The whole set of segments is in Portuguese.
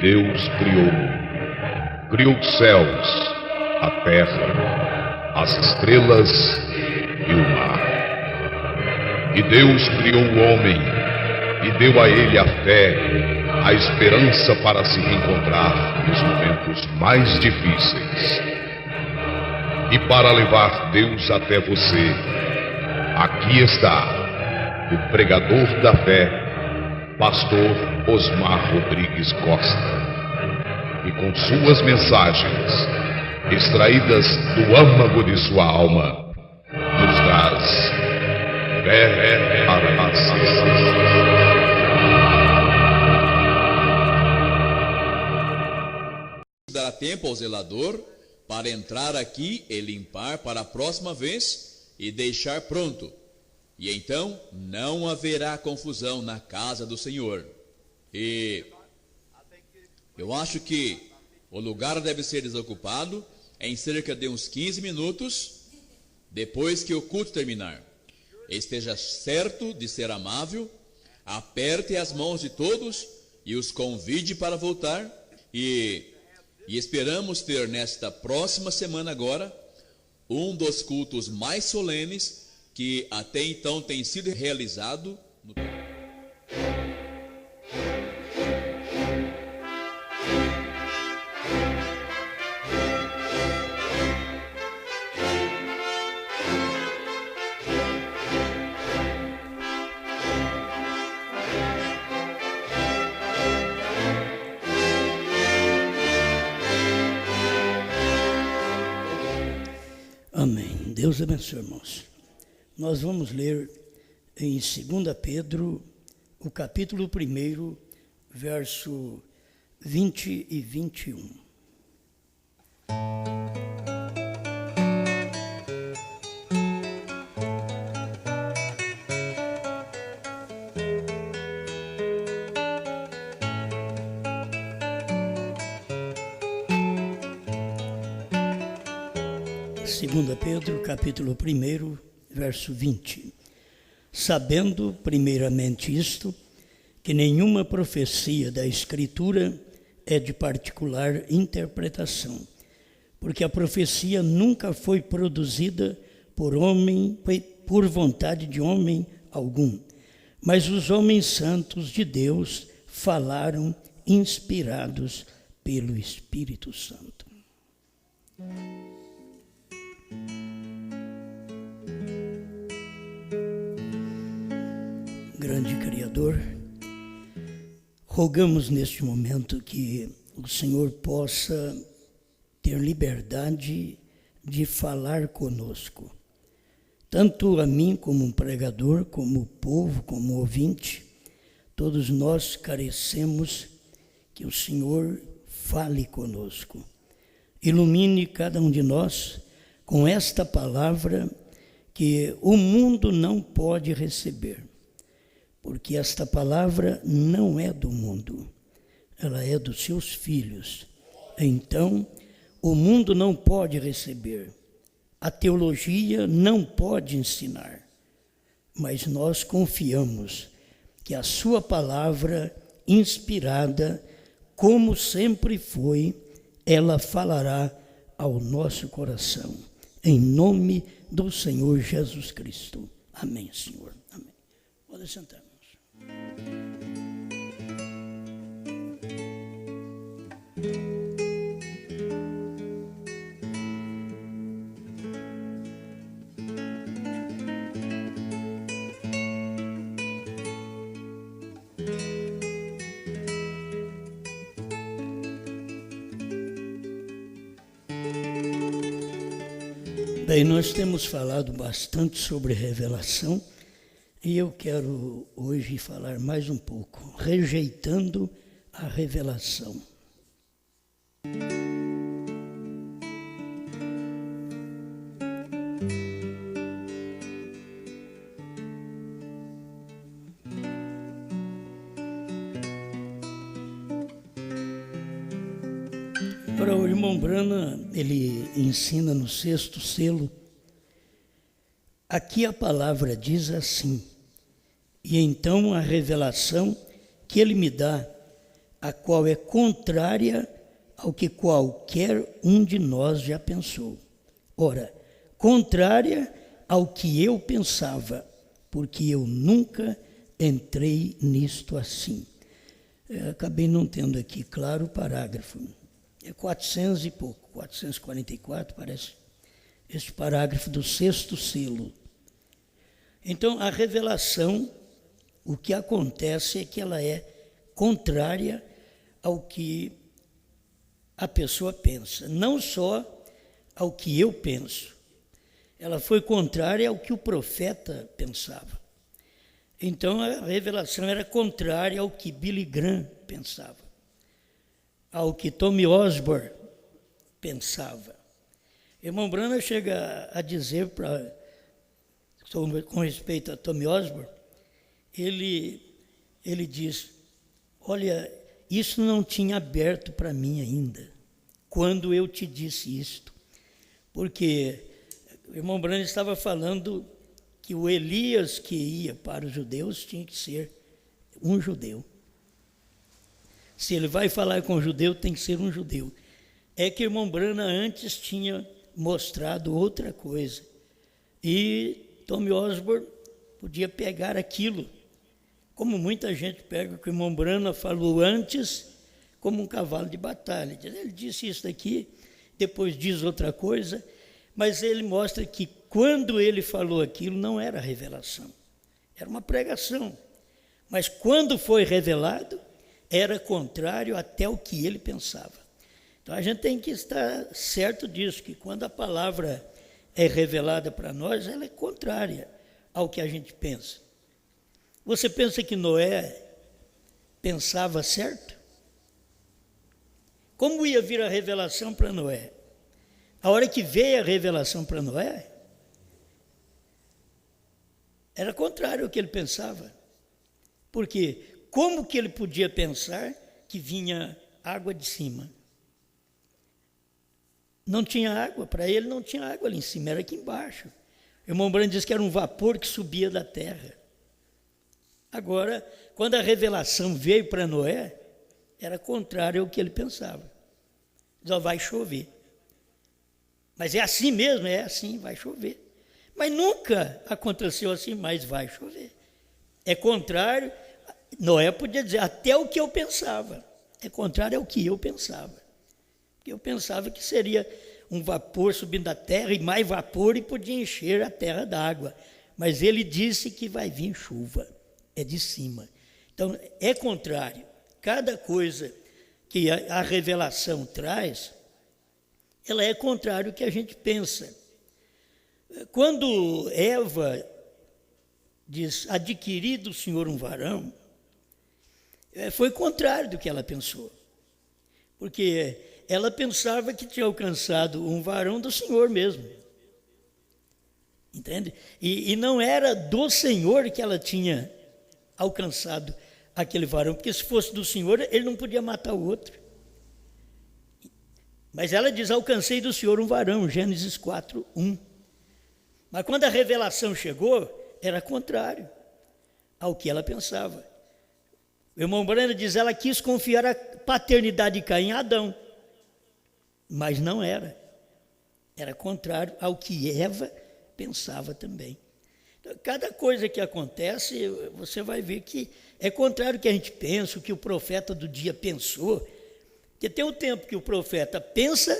Deus criou os céus, a terra, as estrelas e o mar. E Deus criou o homem e deu a ele a fé, a esperança para se reencontrar nos momentos mais difíceis. E para levar Deus até você, aqui está o pregador da fé, Pastor Osmar Rodrigues Costa, e com suas mensagens, extraídas do âmago de sua alma, nos traz fé para Dará tempo ao zelador para entrar aqui e limpar para a próxima vez e deixar pronto. E então não haverá confusão na casa do Senhor. E eu acho que o lugar deve ser desocupado em cerca de uns 15 minutos depois que o culto terminar. Esteja certo de ser amável, aperte as mãos de todos e os convide para voltar. E esperamos ter nesta próxima semana agora um dos cultos mais solenes que até então tem sido realizado no... Amém. Deus abençoe, irmãos. Nós vamos ler em 2 Pedro, o capítulo 1, verso 20 e 21. Segunda Pedro, capítulo 1, verso 20. Sabendo, primeiramente isto, que nenhuma profecia da Escritura é de particular interpretação, porque a profecia nunca foi produzida por homem, por vontade de homem algum, mas os homens santos de Deus falaram inspirados pelo Espírito Santo. Grande Criador, rogamos neste momento que o Senhor possa ter liberdade de falar conosco, tanto a mim como um pregador, como o povo, como ouvinte. Todos nós carecemos que o Senhor fale conosco, ilumine cada um de nós com esta palavra que o mundo não pode receber, porque esta palavra não é do mundo, ela é dos seus filhos. Então, o mundo não pode receber, a teologia não pode ensinar, mas nós confiamos que a sua palavra inspirada, como sempre foi, ela falará ao nosso coração, em nome do Senhor Jesus Cristo. Amém, Senhor. Amém. Pode sentar. Bem, nós temos falado bastante sobre revelação e eu quero hoje falar mais um pouco, rejeitando a revelação. Agora, o irmão Brana, ele ensina no 6º selo, aqui a palavra diz assim: e então a revelação que ele me dá a qual é contrária ao que qualquer um de nós já pensou. Ora, contrária ao que eu pensava, porque eu nunca entrei nisto assim. Acabei não tendo aqui claro o parágrafo. É 400 e pouco, 444, parece, este parágrafo do 6º selo. Então, a revelação, o que acontece é que ela é contrária ao que a pessoa pensa, não só ao que eu penso. Ela foi contrária ao que o profeta pensava. Então, a revelação era contrária ao que Billy Graham pensava, ao que Tommy Osborne pensava. Irmão Branham chega a dizer, com respeito a Tommy Osborne, ele diz, olha, isso não tinha aberto para mim ainda, quando eu te disse isto. Porque o irmão Branham estava falando que o Elias que ia para os judeus tinha que ser um judeu. Se ele vai falar com o judeu, tem que ser um judeu. É que o irmão Branham antes tinha mostrado outra coisa. E Tommy Osborne podia pegar aquilo, como muita gente pega o que o irmão Branham falou antes, como um cavalo de batalha. Ele disse isso daqui, depois diz outra coisa, mas ele mostra que quando ele falou aquilo não era revelação, era uma pregação. Mas quando foi revelado, era contrário até o que ele pensava. Então a gente tem que estar certo disso, que quando a palavra é revelada para nós, ela é contrária ao que a gente pensa. Você pensa que Noé pensava certo? Como ia vir a revelação para Noé? A hora que veio a revelação para Noé, era contrário ao que ele pensava. Porque como que ele podia pensar que vinha água de cima? Não tinha água, para ele não tinha água ali em cima, era aqui embaixo. O irmão Branham diz que era um vapor que subia da terra. Agora, quando a revelação veio para Noé, era contrário ao que ele pensava. Só vai chover. Mas é assim mesmo, é assim, vai chover. Mas nunca aconteceu assim, mas vai chover. É contrário, Noé podia dizer, até o que eu pensava. É contrário ao que eu pensava. Eu pensava que seria um vapor subindo da terra e mais vapor e podia encher a terra d'água. Mas ele disse que vai vir chuva, é de cima. Então, é contrário. Cada coisa que a revelação traz, ela é contrário ao que a gente pensa. Quando Eva diz, adquiri do Senhor um varão, foi contrário do que ela pensou. Porque ela pensava que tinha alcançado um varão do Senhor mesmo. Entende? E não era do Senhor que ela tinha alcançado aquele varão, porque se fosse do Senhor, ele não podia matar o outro. Mas ela diz, alcancei do Senhor um varão, Gênesis 4:1. Mas quando a revelação chegou, era contrário ao que ela pensava. O irmão Branham diz, ela quis confiar a paternidade de Caim a Adão, mas não era. Era contrário ao que Eva pensava também. Então, cada coisa que acontece, você vai ver que é contrário ao que a gente pensa, o que o profeta do dia pensou. Porque tem o tempo que o profeta pensa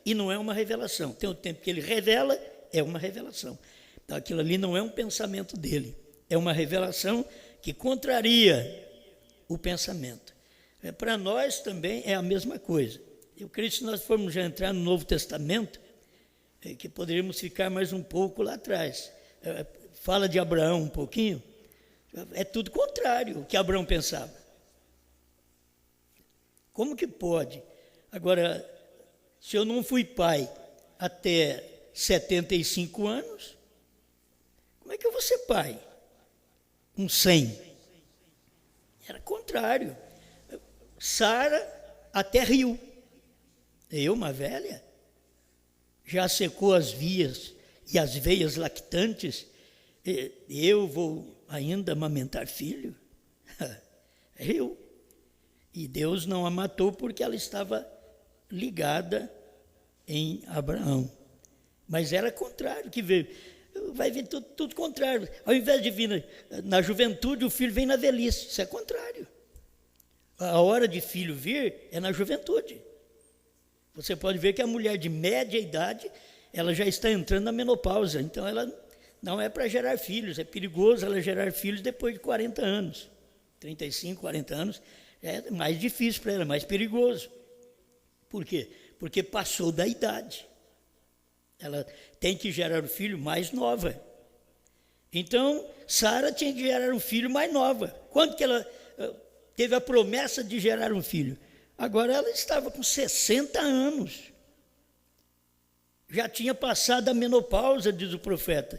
e não é uma revelação. Tem o tempo que ele revela, é uma revelação. Então, aquilo ali não é um pensamento dele. É uma revelação que contraria o pensamento. Para nós também é a mesma coisa. Eu creio que se nós formos já entrar no Novo Testamento, que poderíamos ficar mais um pouco lá atrás. Fala de Abraão um pouquinho, é tudo contrário ao que Abraão pensava. Como que pode? Agora, se eu não fui pai até 75 anos, como é que eu vou ser pai? Com 100? Era contrário. Sara até riu. Eu, uma velha, já secou as vias e as veias lactantes, eu vou ainda amamentar filho? Riu. E Deus não a matou porque ela estava ligada em Abraão. Mas era contrário que veio. Vai vir tudo contrário. Ao invés de vir na juventude, o filho vem na velhice. Isso é contrário. A hora de filho vir é na juventude. Você pode ver que a mulher de média idade, ela já está entrando na menopausa. Então, ela não é para gerar filhos. É perigoso ela gerar filhos depois de 40 anos. 35, 40 anos. É mais difícil para ela, é mais perigoso. Por quê? Porque passou da idade. Ela tem que gerar um filho mais nova. Então, Sara tinha que gerar um filho mais nova. Quando que ela teve a promessa de gerar um filho? Agora ela estava com 60 anos. Já tinha passado a menopausa, diz o profeta.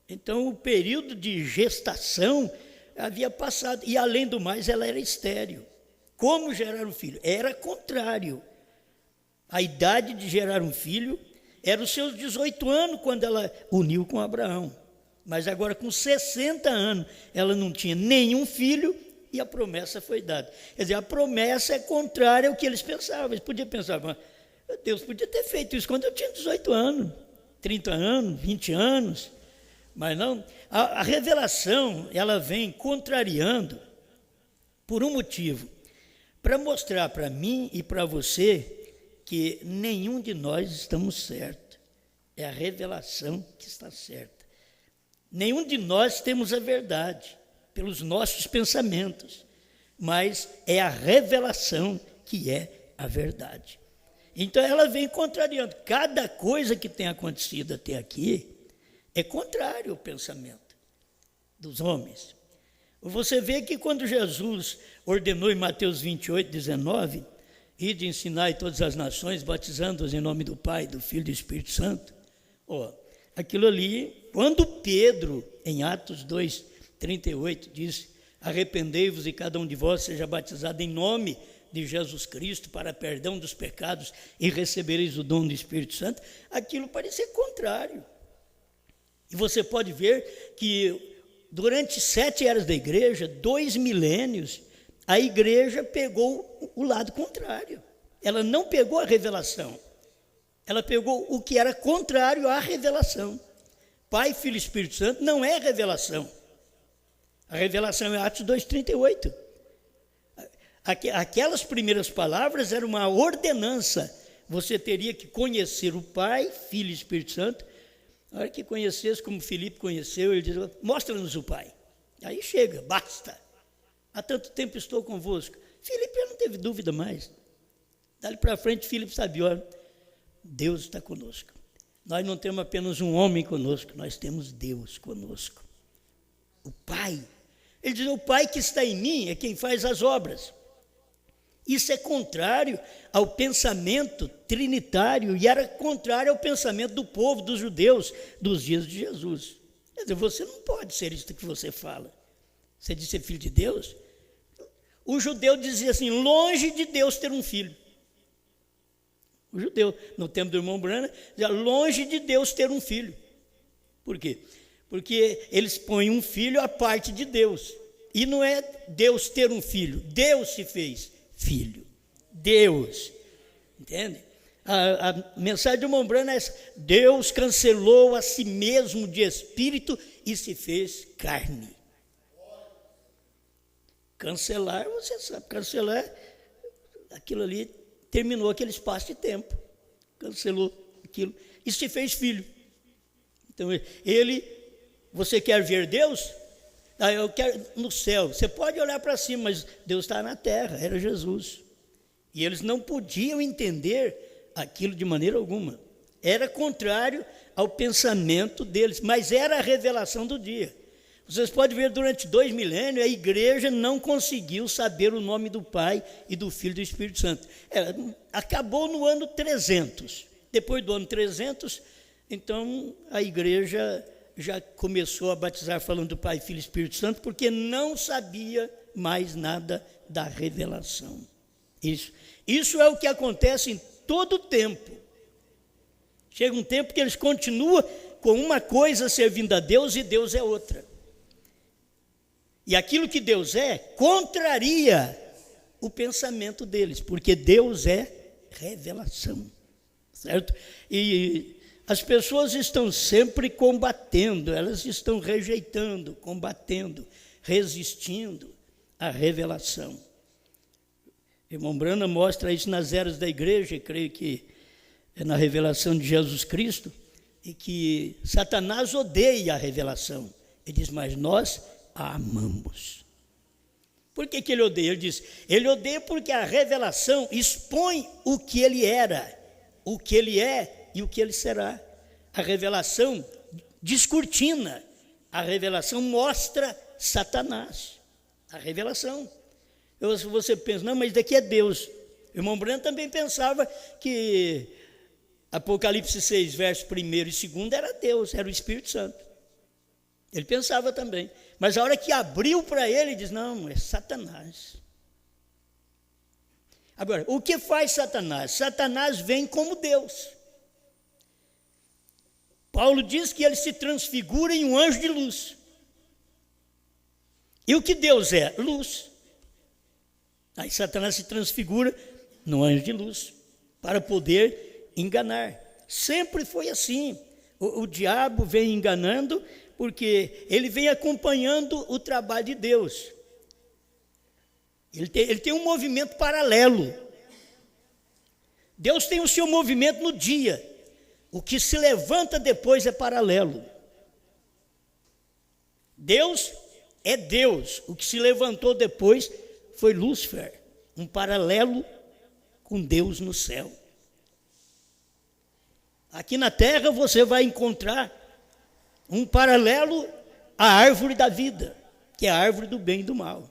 Então, o período de gestação havia passado. E, além do mais, ela era estéril. Como gerar um filho? Era contrário. A idade de gerar um filho era os seus 18 anos quando ela uniu com Abraão. Mas agora, com 60 anos, ela não tinha nenhum filho e a promessa foi dada. Quer dizer, a promessa é contrária ao que eles pensavam. Eles podiam pensar, mas Deus podia ter feito isso quando eu tinha 18 anos, 30 anos, 20 anos. Mas não, a revelação, ela vem contrariando por um motivo. Para mostrar para mim e para você que nenhum de nós estamos certos. É a revelação que está certa. Nenhum de nós temos a verdade pelos nossos pensamentos, mas é a revelação que é a verdade. Então ela vem contrariando. Cada coisa que tem acontecido até aqui é contrário ao pensamento dos homens. Você vê que quando Jesus ordenou em Mateus 28, 19, ide ensinai todas as nações, batizando-as em nome do Pai, do Filho e do Espírito Santo. Aquilo ali, quando Pedro, em Atos 2, 38, diz, arrependei-vos e cada um de vós seja batizado em nome de Jesus Cristo para perdão dos pecados e recebereis o dom do Espírito Santo, aquilo parecia contrário. E você pode ver que durante 7 eras da igreja, 2 milênios, a igreja pegou o lado contrário. Ela não pegou a revelação. Ela pegou o que era contrário à revelação. Pai, Filho e Espírito Santo não é revelação. A revelação é Atos 2,38. Aquelas primeiras palavras eram uma ordenança. Você teria que conhecer o Pai, Filho e Espírito Santo. Na hora que conhecesse, como Filipe conheceu, ele diz, mostra-nos o Pai. Aí chega, basta. Há tanto tempo estou convosco. Filipe não teve dúvida mais. Dali para frente, Filipe sabia, olha, Deus está conosco. Nós não temos apenas um homem conosco, nós temos Deus conosco. O Pai. Ele diz, o Pai que está em mim é quem faz as obras. Isso é contrário ao pensamento trinitário e era contrário ao pensamento do povo, dos judeus, dos dias de Jesus. Quer dizer, você não pode ser isso que você fala. Você diz ser filho de Deus? O judeu dizia assim, longe de Deus ter um filho. O judeu, no tempo do irmão Branham, dizia longe de Deus ter um filho. Por quê? Porque eles põem um filho à parte de Deus. E não é Deus ter um filho, Deus se fez filho. Deus. Entende? A mensagem do irmão Branham é essa. Deus cancelou a si mesmo de espírito e se fez carne. Cancelar, você sabe, cancelar, aquilo ali terminou aquele espaço de tempo. Cancelou aquilo e se fez filho. Então, você quer ver Deus? Eu quero no céu. Você pode olhar para cima, mas Deus está na terra, era Jesus. E eles não podiam entender aquilo de maneira alguma. Era contrário ao pensamento deles, mas era a revelação do dia. Vocês podem ver, durante 2 milênios, a igreja não conseguiu saber o nome do Pai e do Filho e do Espírito Santo. Acabou no ano 300. Depois do ano 300, então, a igreja já começou a batizar falando do Pai, Filho e Espírito Santo, porque não sabia mais nada da revelação. Isso é o que acontece em todo o tempo. Chega um tempo que eles continuam com uma coisa servindo a Deus e Deus é outra. E aquilo que Deus é, contraria o pensamento deles, porque Deus é revelação, certo? E as pessoas estão sempre combatendo, elas estão rejeitando, combatendo, resistindo à revelação. O irmão Branham mostra isso nas eras da igreja, creio que é na revelação de Jesus Cristo, e que Satanás odeia a revelação. Ele diz, mas nós a amamos. Por que ele odeia? Ele diz, ele odeia porque a revelação expõe o que ele era, o que ele é e o que ele será. A revelação descortina, a revelação mostra Satanás, a revelação. Você pensa, não, mas daqui é Deus. O irmão Branham também pensava que Apocalipse 6, verso 1 e 2 era Deus, era o Espírito Santo. Ele pensava também. Mas a hora que abriu para ele, diz, não, é Satanás. Agora, o que faz Satanás? Satanás vem como Deus. Paulo diz que ele se transfigura em um anjo de luz. E o que Deus é? Luz. Aí Satanás se transfigura no anjo de luz para poder enganar. Sempre foi assim. O diabo vem enganando porque ele vem acompanhando o trabalho de Deus. Ele tem um movimento paralelo. Deus tem o seu movimento no dia. O que se levanta depois é paralelo. Deus é Deus. O que se levantou depois foi Lúcifer, um paralelo com Deus no céu. Aqui na terra você vai encontrar um paralelo à árvore da vida, que é a árvore do bem e do mal.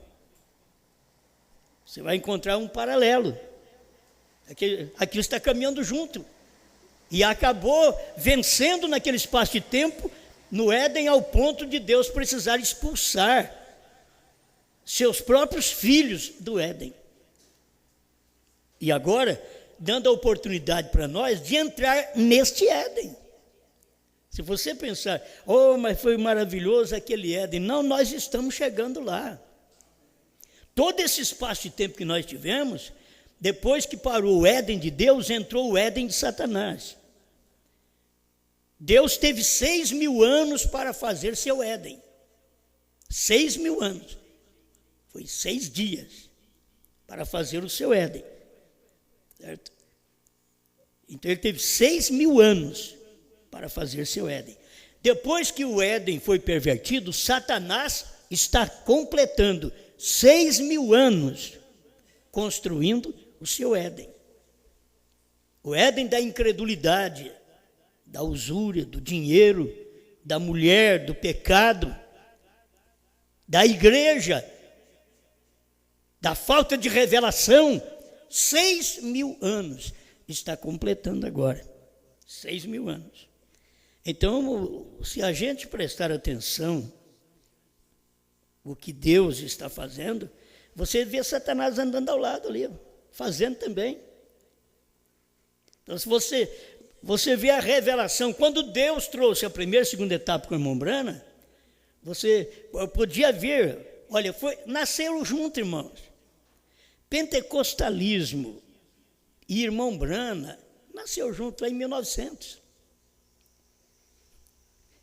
Você vai encontrar um paralelo. Aquilo está caminhando junto. E acabou vencendo naquele espaço de tempo, no Éden, ao ponto de Deus precisar expulsar seus próprios filhos do Éden. E agora, dando a oportunidade para nós de entrar neste Éden. Se você pensar, mas foi maravilhoso aquele Éden. Não, nós estamos chegando lá. Todo esse espaço de tempo que nós tivemos, depois que parou o Éden de Deus, entrou o Éden de Satanás. Deus teve 6.000 anos para fazer seu Éden. 6.000 anos. Foi 6 dias para fazer o seu Éden. Certo? Então ele teve 6.000 anos para fazer seu Éden. Depois que o Éden foi pervertido, Satanás está completando 6.000 anos construindo o seu Éden. O Éden da incredulidade, da usúria, do dinheiro, da mulher, do pecado, da igreja, da falta de revelação. 6.000 anos está completando agora. 6.000 anos. Então, se a gente prestar atenção o que Deus está fazendo, você vê Satanás andando ao lado ali, fazendo também. Então, se você vê a revelação, quando Deus trouxe a primeira e segunda etapa com o irmão Branham, você podia ver, olha, nasceram juntos, irmãos. Pentecostalismo e irmão Branham nasceu junto lá em 1900.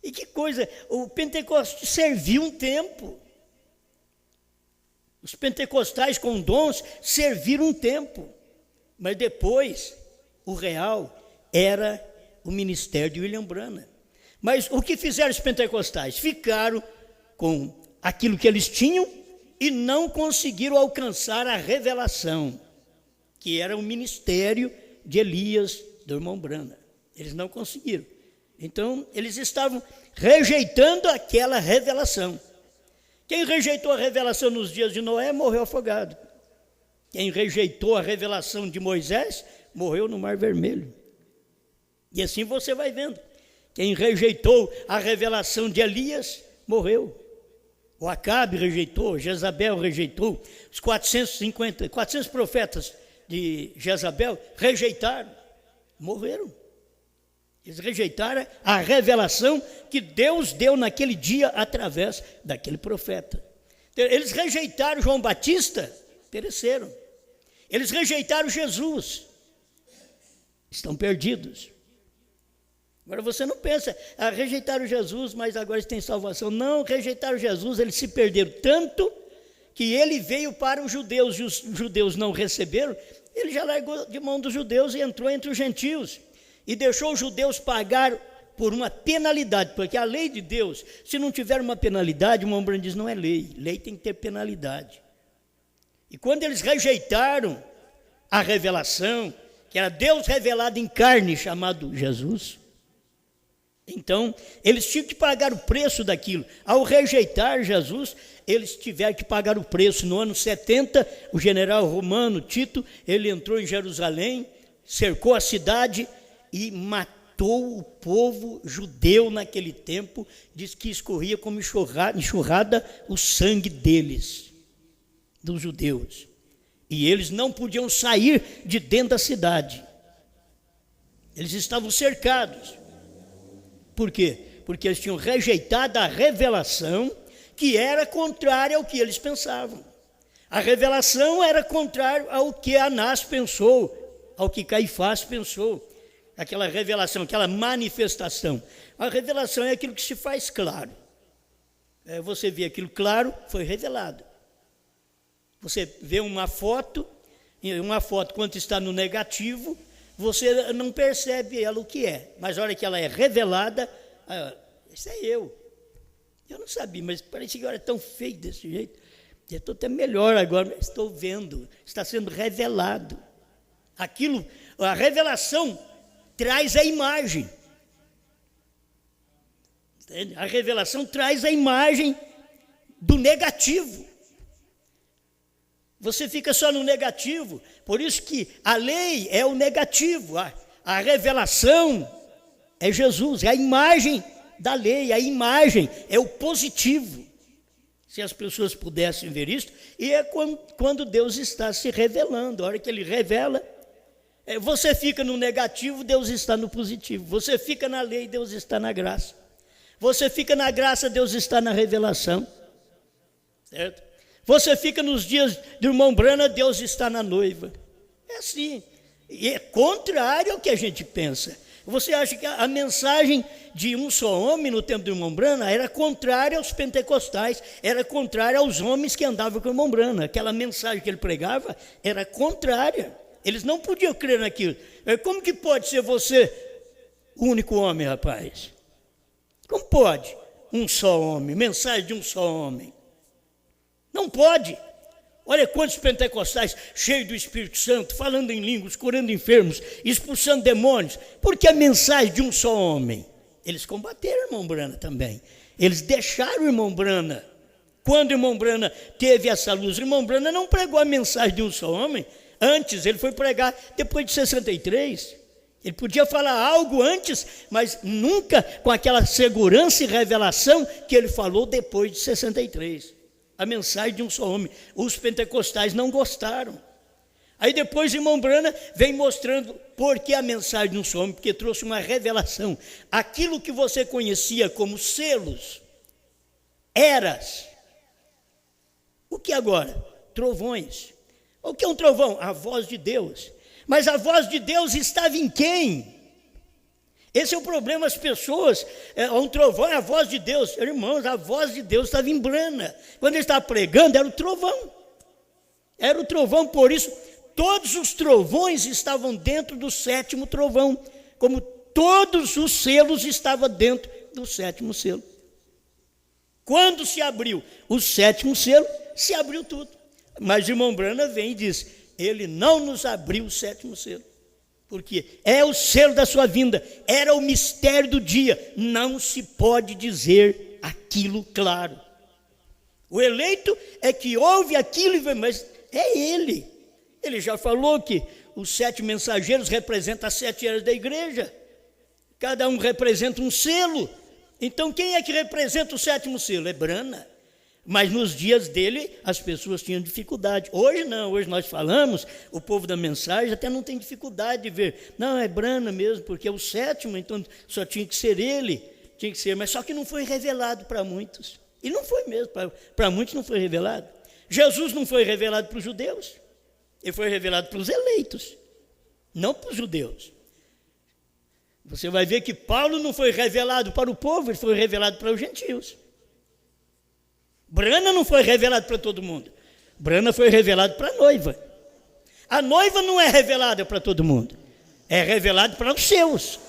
E que coisa, o Pentecostes serviu um tempo. Os pentecostais com dons serviram um tempo, mas depois o real era o ministério de William Branham. Mas o que fizeram os pentecostais? Ficaram com aquilo que eles tinham e não conseguiram alcançar a revelação, que era o ministério de Elias, do irmão Branham. Eles não conseguiram. Então, eles estavam rejeitando aquela revelação. Quem rejeitou a revelação nos dias de Noé morreu afogado. Quem rejeitou a revelação de Moisés morreu no Mar Vermelho. E assim você vai vendo. Quem rejeitou a revelação de Elias morreu. O Acabe rejeitou, Jezabel rejeitou, os 400 profetas de Jezabel rejeitaram, morreram. Eles rejeitaram a revelação que Deus deu naquele dia através daquele profeta. Eles rejeitaram João Batista, pereceram. Eles rejeitaram Jesus. Estão perdidos. Agora você não pensa, rejeitaram Jesus, mas agora eles têm salvação. Não, rejeitaram Jesus, eles se perderam tanto que ele veio para os judeus e os judeus não receberam. Ele já largou de mão dos judeus e entrou entre os gentios e deixou os judeus pagar por uma penalidade, porque a lei de Deus, se não tiver uma penalidade, o irmão Branham diz, não é lei, lei tem que ter penalidade. E quando eles rejeitaram a revelação, que era Deus revelado em carne, chamado Jesus, então eles tinham que pagar o preço daquilo. Ao rejeitar Jesus, eles tiveram que pagar o preço. No ano 70, o general romano Tito, ele entrou em Jerusalém, cercou a cidade e matou o povo judeu naquele tempo. Diz que escorria como enxurrada o sangue deles, dos judeus. E eles não podiam sair de dentro da cidade. Eles estavam cercados. Por quê? Porque eles tinham rejeitado a revelação que era contrária ao que eles pensavam. A revelação era contrária ao que Anás pensou, ao que Caifás pensou. Aquela revelação, aquela manifestação. A revelação é aquilo que se faz claro. Você vê aquilo claro, foi revelado. Você vê uma foto quando está no negativo, você não percebe ela o que é, mas a hora que ela é revelada, isso é eu não sabia, mas parece que agora é tão feio desse jeito, eu estou até melhor agora, mas estou vendo, está sendo revelado, aquilo, a revelação traz a imagem, entende? A revelação traz a imagem do negativo. Você fica só no negativo, por isso que a lei é o negativo, a revelação é Jesus, é a imagem da lei, a imagem é o positivo. Se as pessoas pudessem ver isso, e é quando Deus está se revelando, a hora que Ele revela, você fica no negativo, Deus está no positivo, você fica na lei, Deus está na graça, você fica na graça, Deus está na revelação, certo? Você fica nos dias do irmão Branham, Deus está na noiva. É assim. E é contrário ao que a gente pensa. Você acha que a mensagem de um só homem no tempo do irmão Branham era contrária aos pentecostais, era contrária aos homens que andavam com o irmão Branham. Aquela mensagem que ele pregava era contrária. Eles não podiam crer naquilo. Como que pode ser você o único homem, rapaz? Como pode? Um só homem, mensagem de um só homem. Não pode. Olha quantos pentecostais cheios do Espírito Santo, falando em línguas, curando enfermos, expulsando demônios, porque a mensagem de um só homem. Eles combateram o irmão Branham também. Eles deixaram o irmão Branham. Quando o irmão Branham teve essa luz, o irmão Branham não pregou a mensagem de um só homem. Antes, ele foi pregar depois de 63. Ele podia falar algo antes, mas nunca com aquela segurança e revelação que ele falou depois de 63. A mensagem de um só homem. Os pentecostais não gostaram. Aí depois o irmão Branham vem mostrando por que a mensagem de um só homem, porque trouxe uma revelação. Aquilo que você conhecia como selos, eras. O que agora? Trovões. O que é um trovão? A voz de Deus. Mas a voz de Deus estava em quem? Esse é o problema, as pessoas, um trovão é a voz de Deus. Irmãos, a voz de Deus estava em Branham. Quando ele estava pregando, era o trovão. Era o trovão, por isso, todos os trovões estavam dentro do sétimo trovão, como todos os selos estavam dentro do sétimo selo. Quando se abriu o sétimo selo, se abriu tudo. Mas o irmão Branham vem e diz, ele não nos abriu o sétimo selo. Porque é o selo da sua vinda, era o mistério do dia, não se pode dizer aquilo claro. O eleito é que ouve aquilo, mas é ele. Ele já falou que os 7 mensageiros representam as 7 eras da igreja, cada um representa um selo. Então quem é que representa o 7º selo? É Branham. Mas nos dias dele, as pessoas tinham dificuldade. Hoje não, hoje nós falamos, o povo da mensagem até não tem dificuldade de ver. Não, é Branham mesmo, porque é o 7º, então só tinha que ser ele. Tinha que ser, mas só que não foi revelado para muitos. E não foi mesmo, para muitos não foi revelado. Jesus não foi revelado para os judeus. Ele foi revelado para os eleitos, não para os judeus. Você vai ver que Paulo não foi revelado para o povo, ele foi revelado para os gentios. Brana não foi revelado para todo mundo. Brana foi revelado para a noiva. A noiva não é revelada para todo mundo, é revelado para os seus.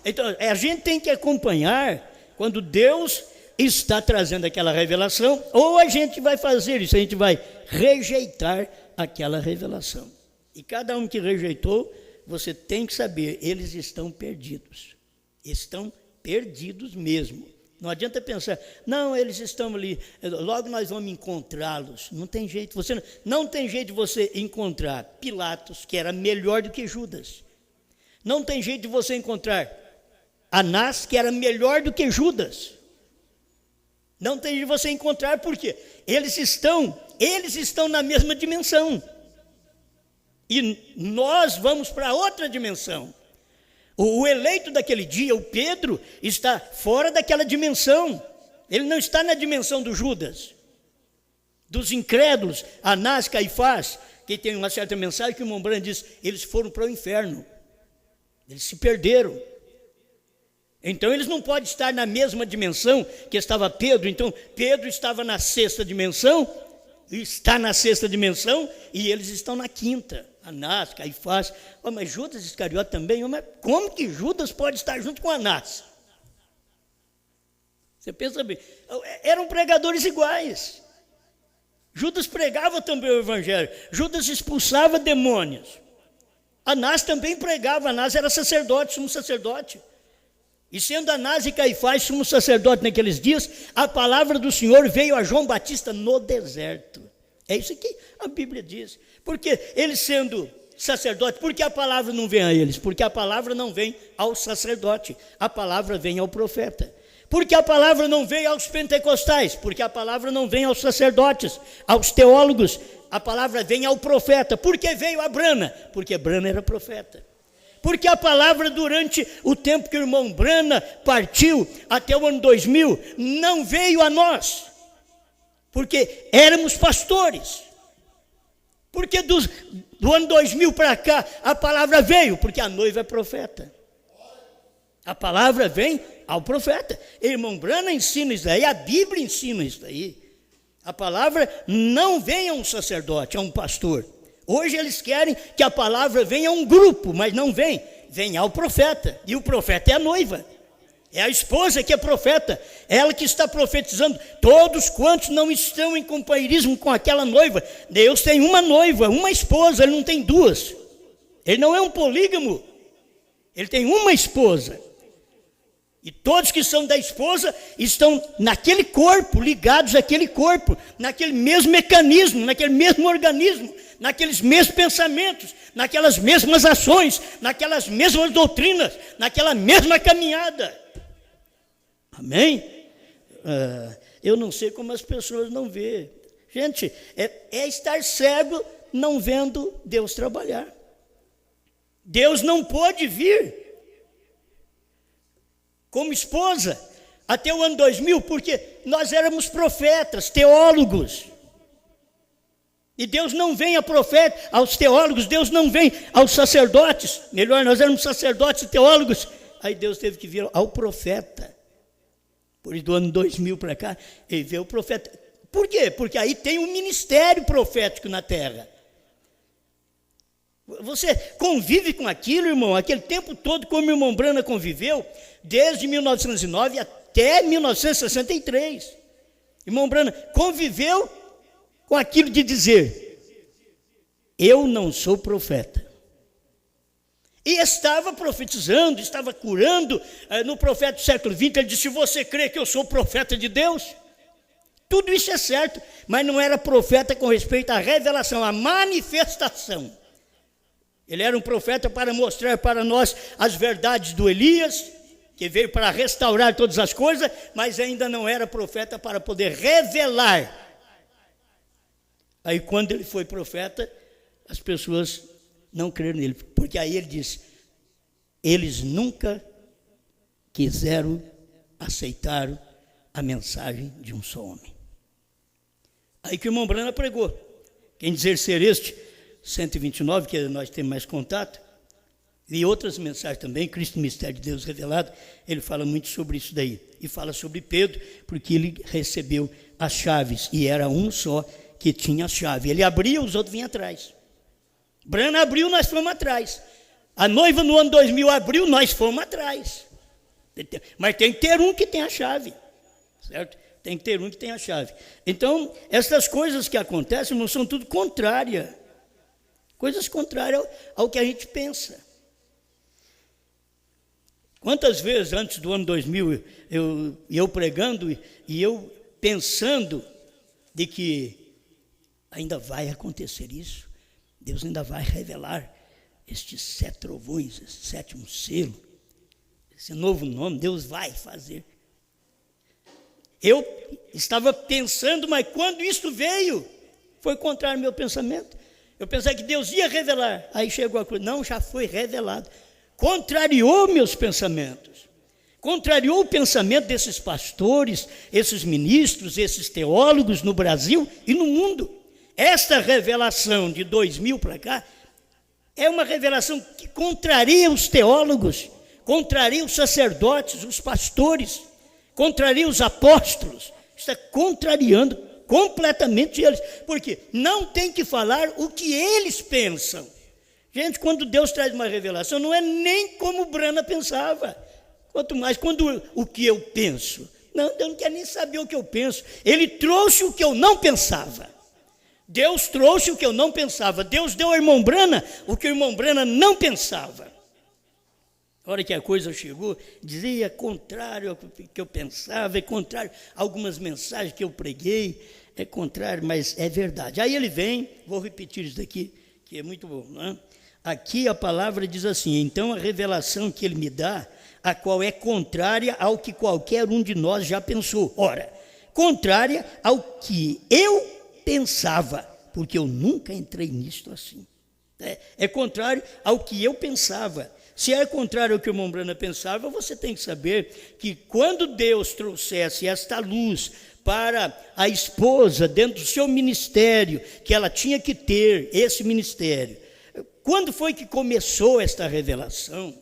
Então, a gente tem que acompanhar quando Deus está trazendo aquela revelação, ou a gente vai fazer isso, a gente vai rejeitar aquela revelação. E cada um que rejeitou, você tem que saber, eles estão perdidos. Estão perdidos mesmo. Não adianta pensar, não, eles estão ali, logo nós vamos encontrá-los. Não tem jeito, não tem jeito de você encontrar Pilatos, que era melhor do que Judas. Não tem jeito de você encontrar Anás, que era melhor do que Judas. Não tem jeito de você encontrar, por quê? Eles estão na mesma dimensão. E nós vamos para outra dimensão. O eleito daquele dia, o Pedro, está fora daquela dimensão. Ele não está na dimensão do Judas, dos incrédulos, Anás, Caifás, que tem uma certa mensagem que o irmão Branham diz, eles foram para o inferno. Eles se perderam. Então eles não podem estar na mesma dimensão que estava Pedro. Então Pedro estava na sexta dimensão, está na sexta dimensão, e eles estão na quinta. Anás, Caifás, mas Judas Iscariote também, mas como que Judas pode estar junto com Anás? Você pensa bem, eram pregadores iguais. Judas pregava também o evangelho, Judas expulsava demônios. Anás também pregava, Anás era sacerdote, sumo sacerdote. E sendo Anás e Caifás sumo sacerdote naqueles dias, a palavra do Senhor veio a João Batista no deserto. É isso que a Bíblia diz. Porque eles sendo sacerdotes, por que a palavra não vem a eles? Porque a palavra não vem ao sacerdote, a palavra vem ao profeta. Porque a palavra não vem aos pentecostais? Porque a palavra não vem aos sacerdotes, aos teólogos, a palavra vem ao profeta. Por que veio a Brana? Porque Brana era profeta. Porque a palavra durante o tempo que o irmão Brana partiu, até o ano 2000, não veio a nós. Porque éramos pastores. Porque do ano 2000 para cá, a palavra veio, porque a noiva é profeta. A palavra vem ao profeta. Irmão Brana ensina isso aí, a Bíblia ensina isso aí. A palavra não vem a um sacerdote, a um pastor. Hoje eles querem que a palavra venha a um grupo, mas não vem. Vem ao profeta. E o profeta é a noiva. É a esposa que é profeta. Ela que está profetizando. Todos quantos não estão em companheirismo com aquela noiva. Deus tem uma noiva, uma esposa, ele não tem duas. Ele não é um polígamo. Ele tem uma esposa. E todos que são da esposa estão naquele corpo, ligados àquele corpo, naquele mesmo mecanismo, naquele mesmo organismo, naqueles mesmos pensamentos, naquelas mesmas ações, naquelas mesmas doutrinas, naquela mesma caminhada. Amém? Eu não sei como as pessoas não vêem. Gente, é estar cego não vendo Deus trabalhar. Deus não pôde vir como esposa até o ano 2000, porque nós éramos profetas, teólogos. E Deus não vem a profeta, aos teólogos, Deus não vem aos sacerdotes. Melhor, nós éramos sacerdotes e teólogos. Aí Deus teve que vir ao profeta. Por isso, do ano 2000 para cá, ele veio o profeta. Por quê? Porque aí tem um ministério profético na terra. Você convive com aquilo, irmão, aquele tempo todo, como o irmão Brana conviveu, desde 1909 até 1963. Irmão Brana conviveu com aquilo de dizer, eu não sou profeta. E estava profetizando, estava curando, no profeta do século XX, ele disse, você crê que eu sou profeta de Deus? Tudo isso é certo, mas não era profeta com respeito à revelação, à manifestação. Ele era um profeta para mostrar para nós as verdades do Elias, que veio para restaurar todas as coisas, mas ainda não era profeta para poder revelar. Aí quando ele foi profeta, as pessoas não creram nele, porque aí ele disse, eles nunca quiseram aceitar a mensagem de um só homem. Aí que o irmão Brana pregou, quem dizer ser este, 129, que nós temos mais contato, e outras mensagens também, Cristo, Mistério de Deus Revelado, ele fala muito sobre isso daí. E fala sobre Pedro, porque ele recebeu as chaves, e era um só que tinha a chave. Ele abria, os outros vinham atrás. Brana abriu, nós fomos atrás. A noiva no ano 2000 abriu, nós fomos atrás. Mas tem que ter um que tem a chave, certo? Tem que ter um que tem a chave. Então, essas coisas que acontecem não são tudo contrárias. Coisas contrárias ao que a gente pensa. Quantas vezes antes do ano 2000 eu pregando e eu pensando de que ainda vai acontecer isso, Deus ainda vai revelar estes 7 trovões, esse 7º selo, esse novo nome, Deus vai fazer. Eu estava pensando, mas quando isso veio, foi contrário ao meu pensamento. Eu pensei que Deus ia revelar, aí chegou a coisa, não, já foi revelado. Contrariou meus pensamentos, contrariou o pensamento desses pastores, esses ministros, esses teólogos no Brasil e no mundo. Esta revelação de 2000 para cá é uma revelação que contraria os teólogos, contraria os sacerdotes, os pastores, contraria os apóstolos, está contrariando completamente eles, porque não tem que falar o que eles pensam. Gente, quando Deus traz uma revelação, não é nem como Brana pensava, quanto mais quando o que eu penso. Não, Deus não quer nem saber o que eu penso. Ele trouxe o que eu não pensava. Deus trouxe o que eu não pensava. Deus deu ao irmão Brana o que o irmão Brana não pensava. A hora que a coisa chegou, dizia contrário ao que eu pensava, é contrário a algumas mensagens que eu preguei, é contrário, mas é verdade. Aí ele vem, vou repetir isso daqui, que é muito bom, não é? Aqui a palavra diz assim, então a revelação que ele me dá, a qual é contrária ao que qualquer um de nós já pensou. Ora, contrária ao que eu pensava, porque eu nunca entrei nisto assim. É contrário ao que eu pensava. Se é contrário ao que o irmão Brana pensava, você tem que saber que quando Deus trouxesse esta luz para a esposa dentro do seu ministério, que ela tinha que ter esse ministério, quando foi que começou esta revelação?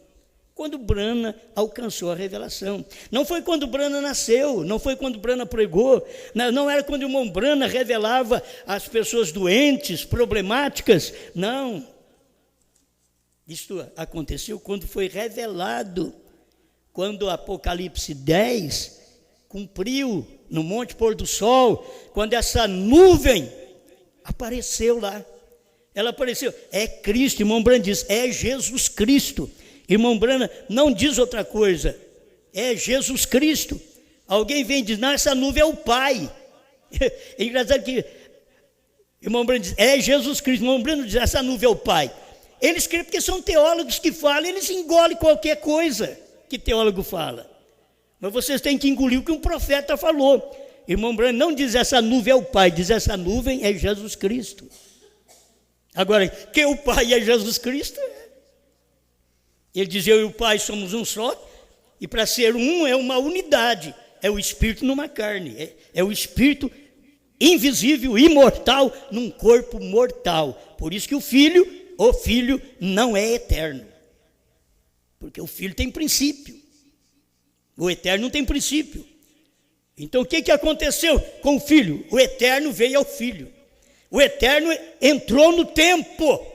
Quando Brana alcançou a revelação. Não foi quando Brana nasceu, não foi quando Brana pregou, não era quando o irmão Brana revelava as pessoas doentes, problemáticas, não. Isto aconteceu quando foi revelado, quando o Apocalipse 10 cumpriu no Monte Pôr do Sol, quando essa nuvem apareceu lá. Ela apareceu, é Cristo, irmão Brana diz, é Jesus Cristo. Irmão Brana não diz outra coisa, é Jesus Cristo. Alguém vem e diz, não, essa nuvem é o Pai. É engraçado que irmão Brana diz, é Jesus Cristo. Irmão Brana diz, essa nuvem é o Pai. Eles creem porque são teólogos que falam, eles engolem qualquer coisa que teólogo fala. Mas vocês têm que engolir o que um profeta falou. Irmão Brana não diz, essa nuvem é o Pai, diz, essa nuvem é Jesus Cristo. Agora, que o Pai é Jesus Cristo? Ele diz, eu e o Pai somos um só, e para ser um é uma unidade, é o Espírito numa carne, é o Espírito invisível, imortal, num corpo mortal. Por isso que o Filho não é eterno, porque o Filho tem princípio, o eterno não tem princípio. Então o que aconteceu com o Filho? O eterno veio ao Filho. O eterno entrou no tempo.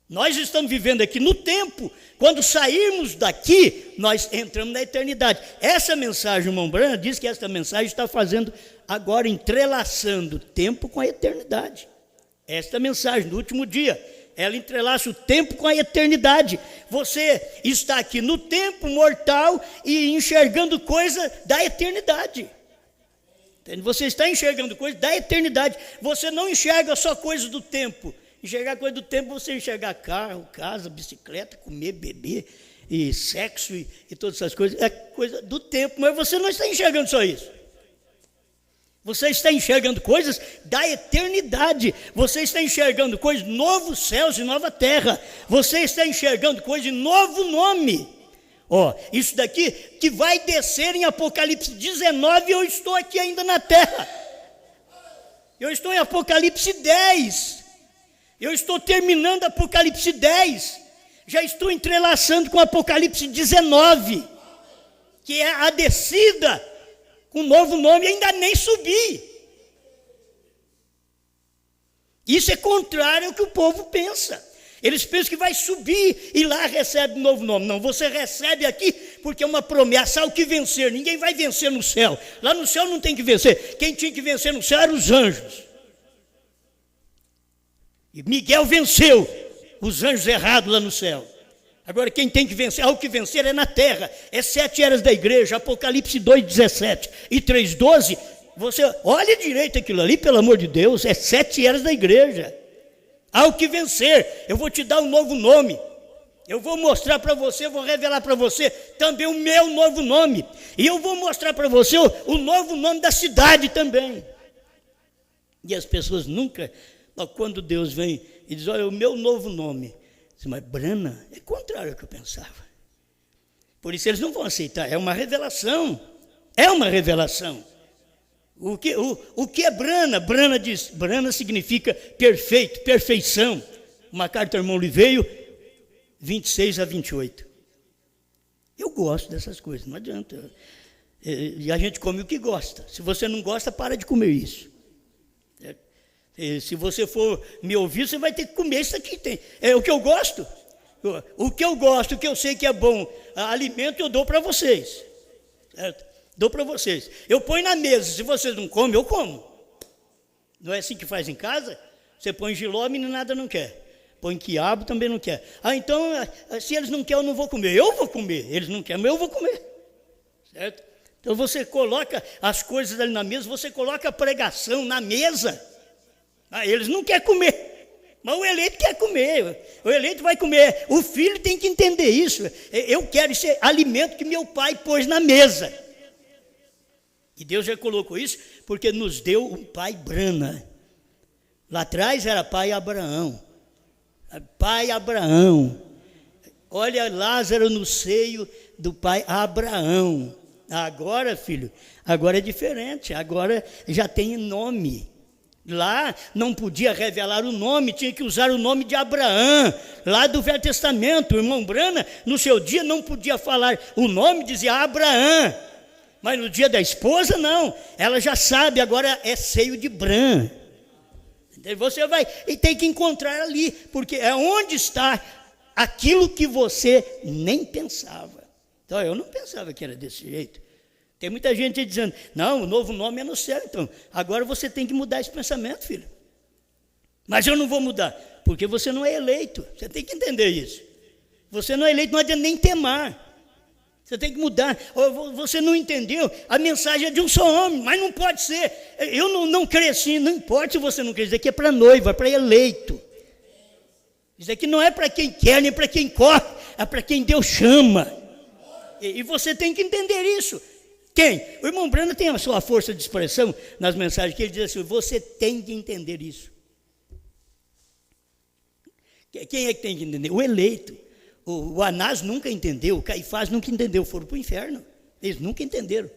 Nós estamos vivendo aqui no tempo. Quando sairmos daqui, nós entramos na eternidade. Essa mensagem, o irmão Brana diz que essa mensagem está fazendo agora, entrelaçando o tempo com a eternidade. Esta mensagem do último dia, ela entrelaça o tempo com a eternidade. Você está aqui no tempo mortal e enxergando coisa da eternidade. Você está enxergando coisas da eternidade. Você não enxerga só coisas do tempo. Enxergar coisa do tempo, você enxergar carro, casa, bicicleta, comer, beber, e sexo e todas essas coisas. É coisa do tempo, mas você não está enxergando só isso. Você está enxergando coisas da eternidade. Você está enxergando coisas de novos céus e nova terra. Você está enxergando coisas de novo nome. Isso daqui que vai descer em Apocalipse 19, eu estou aqui ainda na terra. Eu estou em Apocalipse 10. Eu estou terminando Apocalipse 10, já estou entrelaçando com Apocalipse 19, que é a descida com um novo nome, ainda nem subi. Isso é contrário ao que o povo pensa. Eles pensam que vai subir e lá recebe um novo nome. Não, você recebe aqui porque é uma promessa, ao que vencer. Ninguém vai vencer no céu. Lá no céu não tem que vencer. Quem tinha que vencer no céu eram os anjos. E Miguel venceu os anjos errados lá no céu. Agora quem tem que vencer, ao que vencer é na terra. É 7 eras da igreja, Apocalipse 2:17 e 3:12. Você olha direito aquilo ali, pelo amor de Deus, é 7 eras da igreja. Ao que vencer, eu vou te dar um novo nome. Eu vou mostrar para você, vou revelar para você também o meu novo nome. E eu vou mostrar para você o novo nome da cidade também. E as pessoas nunca, quando Deus vem e diz, olha, o meu novo nome. Mas Brana, é contrário ao que eu pensava. Por isso eles não vão aceitar, é uma revelação. É uma revelação. O que é Brana? Brana significa perfeito, perfeição. Uma carta ao irmão Liveio, 26 a 28. Eu gosto dessas coisas, não adianta. E a gente come o que gosta. Se você não gosta, para de comer isso. Se você for me ouvir, você vai ter que comer isso aqui. É o que eu gosto. O que eu gosto, o que eu sei que é bom, alimento eu dou para vocês. Certo? Dou para vocês. Eu ponho na mesa. Se vocês não comem, eu como. Não é assim que faz em casa? Você põe jiló, a meninada não quer. Põe quiabo, também não quer. Então, se eles não querem, eu não vou comer. Eu vou comer. Eles não querem, mas eu vou comer. Certo? Então, você coloca as coisas ali na mesa, você coloca a pregação na mesa. Eles não querem comer. Mas o eleito quer comer. O eleito vai comer. O filho tem que entender isso. Eu quero esse alimento que meu pai pôs na mesa. E Deus já colocou isso porque nos deu um pai Brana. Lá atrás era pai Abraão. Pai Abraão. Olha Lázaro no seio do pai Abraão. Agora, filho, agora é diferente. Agora já tem nome. Lá não podia revelar o nome, tinha que usar o nome de Abraão. Lá do Velho Testamento, o irmão Brana, no seu dia não podia falar o nome, dizia Abraão. Mas no dia da esposa, não. Ela já sabe, agora é seio de Bran. Você vai e tem que encontrar ali, porque é onde está aquilo que você nem pensava. Então, eu não pensava que era desse jeito. Tem muita gente dizendo, não, o novo nome é no céu. Então, agora você tem que mudar esse pensamento, filho. Mas eu não vou mudar, porque você não é eleito. Você tem que entender isso. Você não é eleito, não adianta nem temar. Você tem que mudar. Você não entendeu? A mensagem é de um só homem, mas não pode ser. Eu não cresci, não importa se você não quer. Isso aqui é para noiva, é para eleito. Isso aqui não é para quem quer, nem para quem corre, é para quem Deus chama. E você tem que entender isso. Quem? O irmão Brana tem a sua força de expressão nas mensagens, que ele diz assim, você tem que entender isso. Quem é que tem que entender? O eleito. O Anás nunca entendeu, o Caifás nunca entendeu, foram para o inferno. Eles nunca entenderam.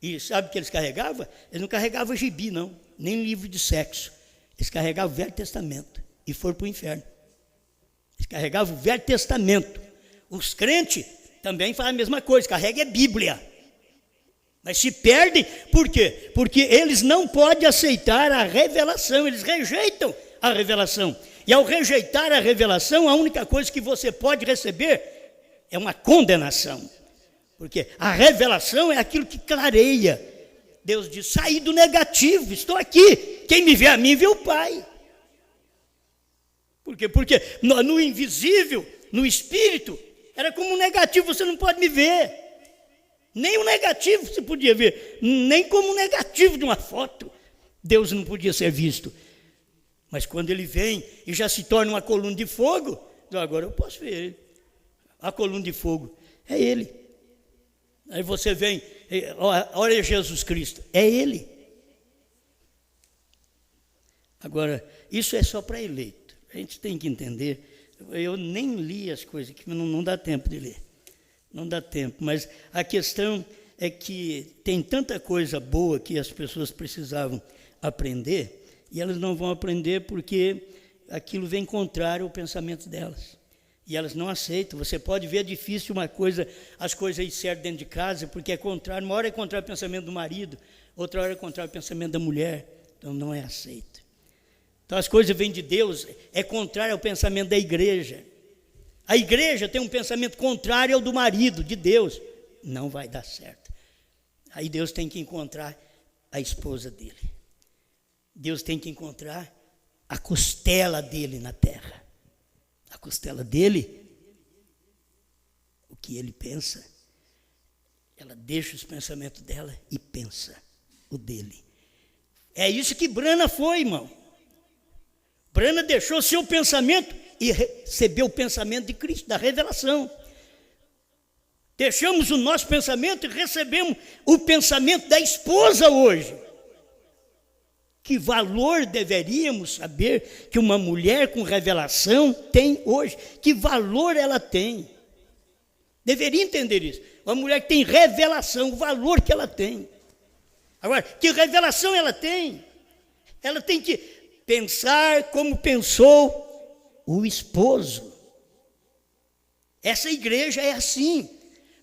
E sabe o que eles carregavam? Eles não carregavam gibi, não, nem livro de sexo. Eles carregavam o Velho Testamento e foram para o inferno. Eles carregavam o Velho Testamento. Os crentes também fazem a mesma coisa, carregam a Bíblia. Mas se perdem, por quê? Porque eles não podem aceitar a revelação, eles rejeitam a revelação. E ao rejeitar a revelação, a única coisa que você pode receber é uma condenação. Porque a revelação é aquilo que clareia. Deus diz, saí do negativo, estou aqui. Quem me vê a mim, vê o Pai. Por quê? Porque no invisível, no espírito, era como um negativo, você não pode me ver. Nem o negativo você podia ver, nem como um negativo de uma foto. Deus não podia ser visto. Mas quando ele vem e já se torna uma coluna de fogo, agora eu posso ver ele. A coluna de fogo é ele. Aí você vem, olha Jesus Cristo, é ele. Agora, isso é só para eleito. A gente tem que entender. Eu nem li as coisas, que não dá tempo de ler. Não dá tempo, mas a questão é que tem tanta coisa boa que as pessoas precisavam aprender, e elas não vão aprender porque aquilo vem contrário ao pensamento delas. E elas não aceitam. Você pode ver, é difícil uma coisa, as coisas aí certas dentro de casa, porque é contrário. Uma hora é contrário ao pensamento do marido, outra hora é contrário ao pensamento da mulher. Então não é aceito. Então as coisas vêm de Deus, é contrário ao pensamento da igreja. A igreja tem um pensamento contrário ao do marido, de Deus. Não vai dar certo. Aí Deus tem que encontrar a esposa dele. Deus tem que encontrar a costela dele na terra. A costela dele, o que ele pensa, ela deixa os pensamentos dela e pensa o dele. É isso que Brana foi, irmão. Brana deixou seu pensamento e recebeu o pensamento de Cristo, da revelação. Deixamos o nosso pensamento e recebemos o pensamento da esposa hoje. Que valor deveríamos saber que uma mulher com revelação tem hoje? Que valor ela tem? Deveria entender isso. Uma mulher que tem revelação, o valor que ela tem. Agora, que revelação ela tem? Ela tem que pensar como pensou o esposo. Essa igreja é assim.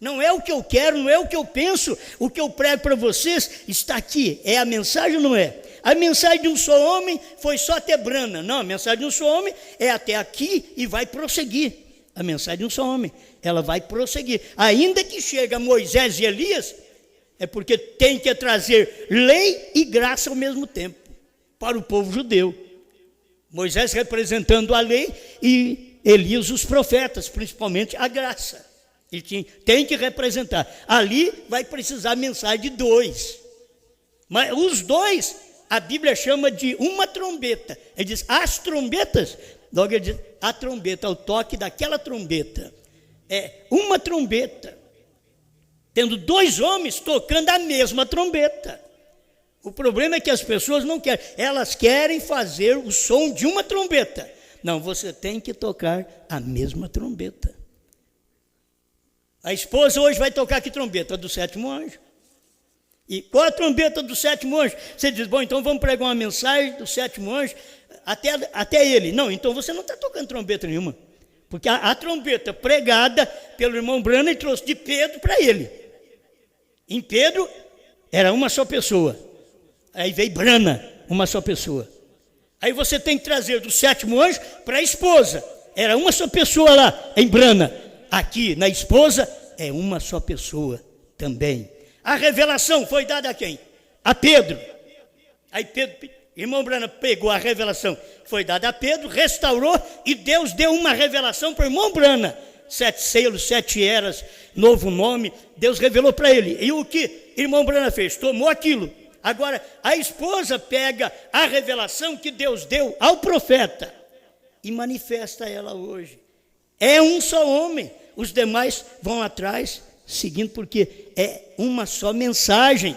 Não é o que eu quero, não é o que eu penso. O que eu prego para vocês está aqui. É a mensagem ou não é? A mensagem de um só homem foi só até Brana. Não, a mensagem de um só homem é até aqui e vai prosseguir. A mensagem de um só homem, ela vai prosseguir. Ainda que chegue a Moisés e Elias, é porque tem que trazer lei e graça ao mesmo tempo para o povo judeu. Moisés representando a lei e Elias os profetas, principalmente a graça. Ele tem que representar. Ali vai precisar a mensagem de dois. Mas os dois, a Bíblia chama de uma trombeta. Ele diz, as trombetas, logo ele diz, a trombeta, o toque daquela trombeta. É uma trombeta. Tendo dois homens tocando a mesma trombeta. O problema é que as pessoas não querem. Elas querem fazer o som de uma trombeta. Não, você tem que tocar a mesma trombeta. A esposa hoje vai tocar que trombeta? A do sétimo anjo. E qual a trombeta do sétimo anjo? Você diz, bom, então vamos pregar uma mensagem do sétimo anjo até ele. Não, então você não está tocando trombeta nenhuma. Porque a trombeta pregada pelo irmão Brana, ele trouxe de Pedro para ele. Em Pedro era uma só pessoa. Aí veio Brana, uma só pessoa. Aí você tem que trazer do sétimo anjo para a esposa. Era uma só pessoa lá em Brana. Aqui na esposa é uma só pessoa também. A revelação foi dada a quem? A Pedro. Aí Pedro, irmão Brana pegou a revelação, foi dada a Pedro, restaurou e Deus deu uma revelação para o irmão Brana. 7 selos, 7 eras, novo nome, Deus revelou para ele. E o que irmão Brana fez? Tomou aquilo. Agora, a esposa pega a revelação que Deus deu ao profeta e manifesta ela hoje. É um só homem, os demais vão atrás, seguindo, porque é uma só mensagem.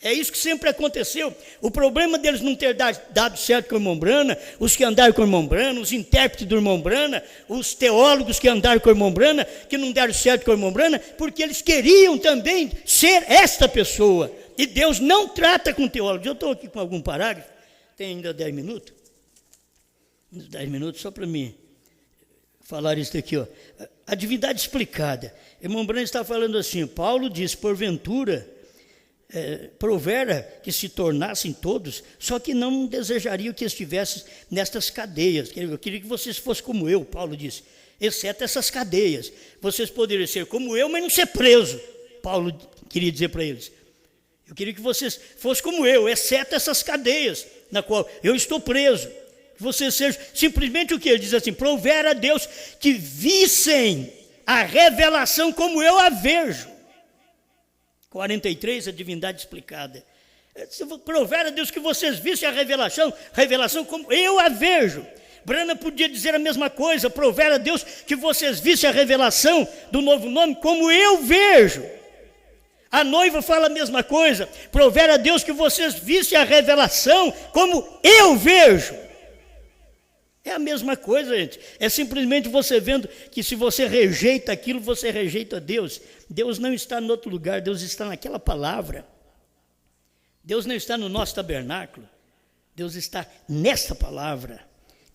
É isso que sempre aconteceu. O problema deles não ter dado certo com o irmão Brana, os que andaram com o irmão Brana, os intérpretes do irmão Brana, os teólogos que andaram com o irmão Brana, que não deram certo com o irmão Brana, porque eles queriam também ser esta pessoa. E Deus não trata com teólogos. Eu estou aqui com algum parágrafo, tem ainda 10 minutos? Uns 10 minutos só para mim falar isso aqui, ó. A divindade explicada. Irmão Brana está falando assim, Paulo diz, porventura, provera que se tornassem todos, só que não desejariam que estivessem nestas cadeias. Eu queria que vocês fossem como eu, Paulo disse, exceto essas cadeias. Vocês poderiam ser como eu, mas não ser preso. Paulo queria dizer para eles. Eu queria que vocês fossem como eu, exceto essas cadeias na qual eu estou preso. Que vocês sejam simplesmente o que? Ele diz assim, provera a Deus que vissem a revelação como eu a vejo. 43, a divindade explicada. Provera a Deus que vocês vissem a revelação como eu a vejo. Brana podia dizer a mesma coisa, provera a Deus que vocês vissem a revelação do novo nome como eu vejo. A noiva fala a mesma coisa, provera a Deus que vocês vissem a revelação como eu vejo. É a mesma coisa, gente. É simplesmente você vendo que se você rejeita aquilo, você rejeita Deus. Deus não está em outro lugar, Deus está naquela palavra. Deus não está no nosso tabernáculo, Deus está nessa palavra.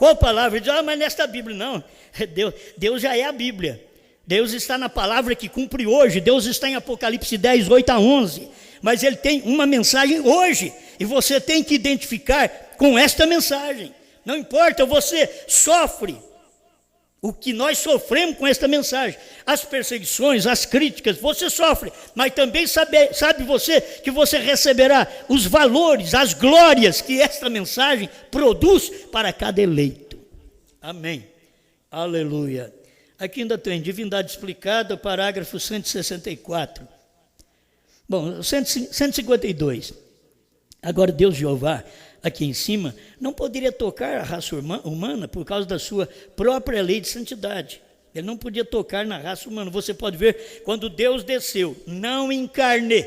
Qual palavra? Ele diz, mas nesta Bíblia não. Deus já é a Bíblia. Deus está na palavra que cumpre hoje. Deus está em Apocalipse 10, 8 a 11. Mas Ele tem uma mensagem hoje. E você tem que identificar com esta mensagem. Não importa, você sofre o que nós sofremos com esta mensagem. As perseguições, as críticas, você sofre. Mas também sabe você que você receberá os valores, as glórias que esta mensagem produz para cada eleito. Amém. Aleluia. Aqui ainda tem divindade explicada, parágrafo 164. Bom, 152. Agora Deus Jeová, aqui em cima, não poderia tocar a raça humana por causa da sua própria lei de santidade. Ele não podia tocar na raça humana. Você pode ver, quando Deus desceu, não em carne,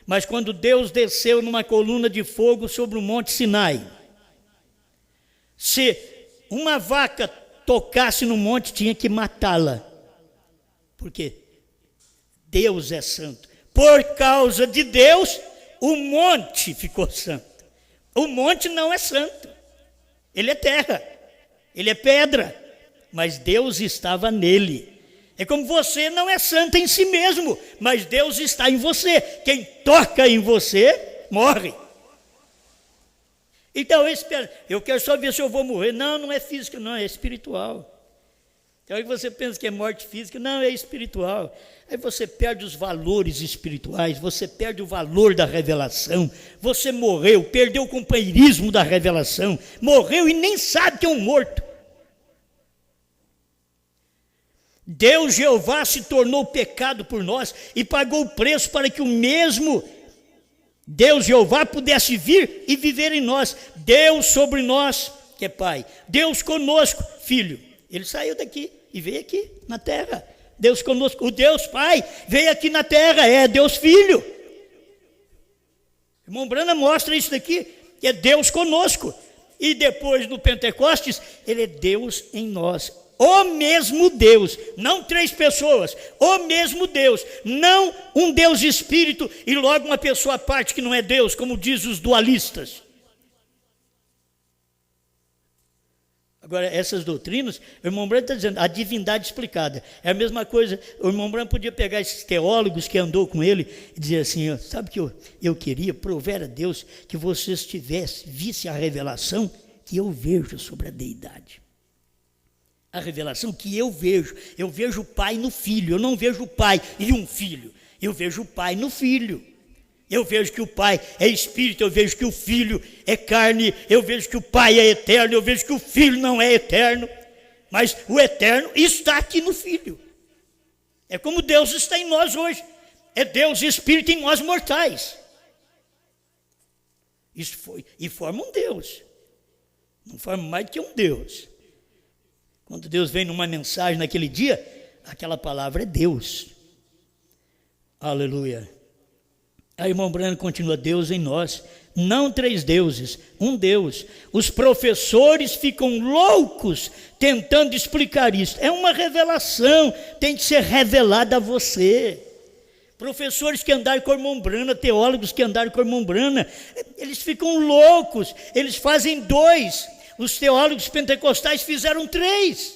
mas quando Deus desceu numa coluna de fogo sobre o monte Sinai. Se uma vaca tocasse no monte, tinha que matá-la. Porque Deus é santo. Por causa de Deus, o monte ficou santo. O monte não é santo. Ele é terra. Ele é pedra. Mas Deus estava nele. É como você não é santo em si mesmo, mas Deus está em você. Quem toca em você, morre. Então eu quero só ver se eu vou morrer. Não, não é físico, não, é espiritual. Então aí você pensa que é morte física, não, é espiritual. Aí você perde os valores espirituais, você perde o valor da revelação. Você morreu, perdeu o companheirismo da revelação, morreu e nem sabe que é um morto. Deus Jeová se tornou pecado por nós e pagou o preço para que o mesmo Deus Jeová pudesse vir e viver em nós. Deus sobre nós, que é Pai. Deus conosco, Filho. Ele saiu daqui e veio aqui na terra. Deus conosco. O Deus Pai veio aqui na terra, é Deus Filho. O irmão Brana mostra isso daqui, que é Deus conosco. E depois no Pentecostes, Ele é Deus em nós. O mesmo Deus, não três pessoas, o mesmo Deus, não um Deus espírito e logo uma pessoa à parte que não é Deus, como diz os dualistas. Agora, essas doutrinas, o irmão Branco está dizendo, a divindade explicada. É a mesma coisa, o irmão Branco podia pegar esses teólogos que andou com ele e dizer assim, ó, sabe o que eu queria? Prover a Deus que vocês vissem a revelação que eu vejo sobre a deidade. A revelação que eu vejo o Pai no Filho, eu não vejo o Pai e um Filho, eu vejo o Pai no Filho. Eu vejo que o Pai é Espírito, eu vejo que o Filho é carne, eu vejo que o Pai é eterno, eu vejo que o Filho não é eterno, mas o eterno está aqui no Filho. É como Deus está em nós hoje, é Deus Espírito em nós mortais. Isso foi, e forma um Deus, não forma mais do que um Deus. Quando Deus vem numa mensagem naquele dia, aquela palavra é Deus. Aleluia. Aí o irmão Brano continua, Deus em nós, não três deuses, um Deus. Os professores ficam loucos tentando explicar isso. É uma revelação, tem que ser revelada a você. Professores que andaram com o irmão Brana, teólogos que andaram com o irmão Brana, eles ficam loucos, eles fazem dois. Os teólogos pentecostais fizeram 3.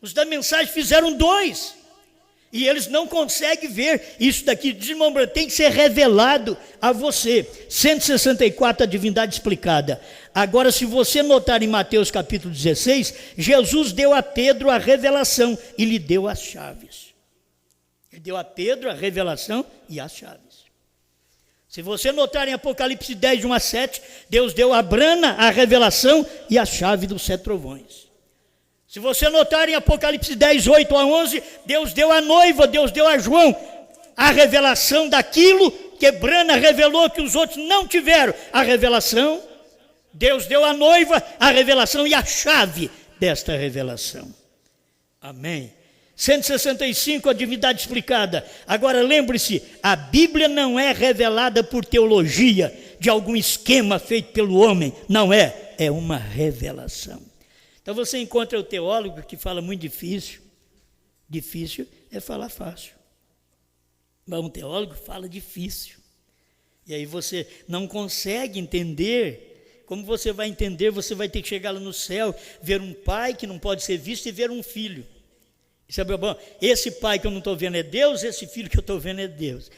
Os da mensagem fizeram 2. E eles não conseguem ver isso daqui. Diz, irmão, tem que ser revelado a você. 164, a divindade explicada. Agora, se você notar em Mateus capítulo 16, Jesus deu a Pedro a revelação e lhe deu as chaves. Ele deu a Pedro a revelação e as chaves. Se você notar em Apocalipse 10, 1 a 7, Deus deu a Brana a revelação e a chave dos 7 trovões. Se você notar em Apocalipse 10, 8 a 11, Deus deu a noiva, Deus deu a João a revelação daquilo que Brana revelou que os outros não tiveram. A revelação, Deus deu a noiva a revelação e a chave desta revelação. Amém. 165, a divindade explicada. Agora lembre-se, a Bíblia não é revelada por teologia, de algum esquema feito pelo homem. Não é, é uma revelação. Então você encontra o teólogo que fala muito difícil. Difícil é falar fácil. Mas um teólogo fala difícil. E aí você não consegue entender Como você vai entender, você vai ter que chegar lá no céu, ver um pai que não pode ser visto e ver um filho. E sabe, bom, esse pai que eu não estou vendo é Deus, esse filho que eu estou vendo é Deus.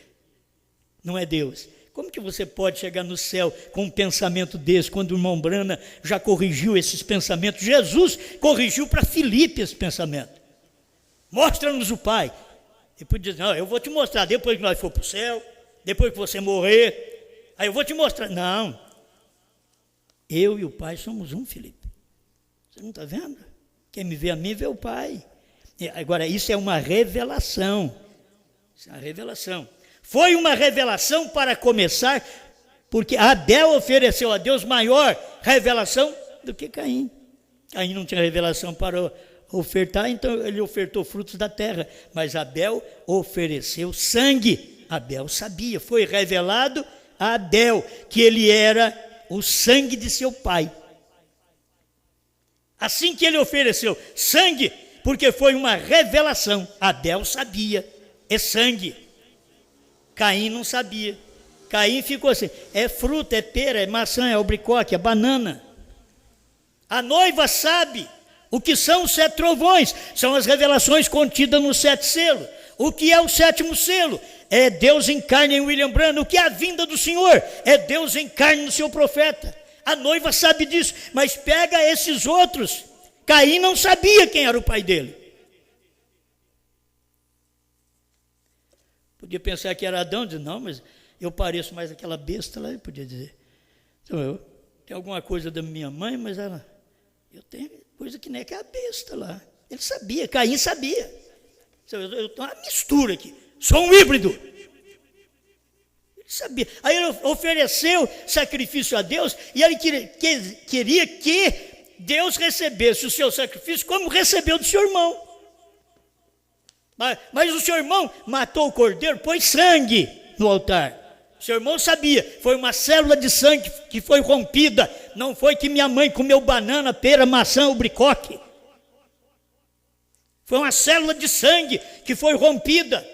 Não é Deus. Como que você pode chegar no céu com um pensamento desse, quando o irmão Brana já corrigiu esses pensamentos? Jesus corrigiu para Filipe esse pensamento. Mostra-nos o Pai. Ele podia dizer, não, eu vou te mostrar, depois que nós for para o céu, depois que você morrer, aí eu vou te mostrar. Não, eu e o Pai somos um, Filipe. Você não está vendo? Quem me vê a mim, vê o Pai. Agora, isso é uma revelação. Isso é uma revelação. Foi uma revelação para começar, porque Abel ofereceu a Deus maior revelação do que Caim. Caim não tinha revelação para ofertar, então ele ofertou frutos da terra. Mas Abel ofereceu sangue. Abel sabia, foi revelado a Abel que ele era o sangue de seu pai. Assim que ele ofereceu sangue, porque foi uma revelação. Abel sabia, é sangue. Caim não sabia. Caim ficou assim, é fruta, é pera, é maçã, é albricoque, é banana. A noiva sabe o que são os 7 trovões, são as revelações contidas nos 7 selos. O que é o 7º selo? É Deus em carne em William Branham. O que é a vinda do Senhor? É Deus em carne no seu profeta. A noiva sabe disso, mas pega esses outros. Caim não sabia quem era o pai dele. Podia pensar que era Adão, dizer, não, mas eu pareço mais aquela besta lá, ele podia dizer. Então, eu tenho alguma coisa da minha mãe, mas eu tenho coisa que nem é que é a besta lá. Ele sabia, Caim sabia. Eu tenho uma mistura aqui, sou um híbrido. Ele sabia. Aí ele ofereceu sacrifício a Deus e ele queria que Deus recebesse o seu sacrifício como recebeu do seu irmão. Mas o seu irmão matou o cordeiro, pôs sangue no altar. O seu irmão sabia, foi uma célula de sangue que foi rompida. Não foi que minha mãe comeu banana, pera, maçã, albricoque. Foi uma célula de sangue que foi rompida.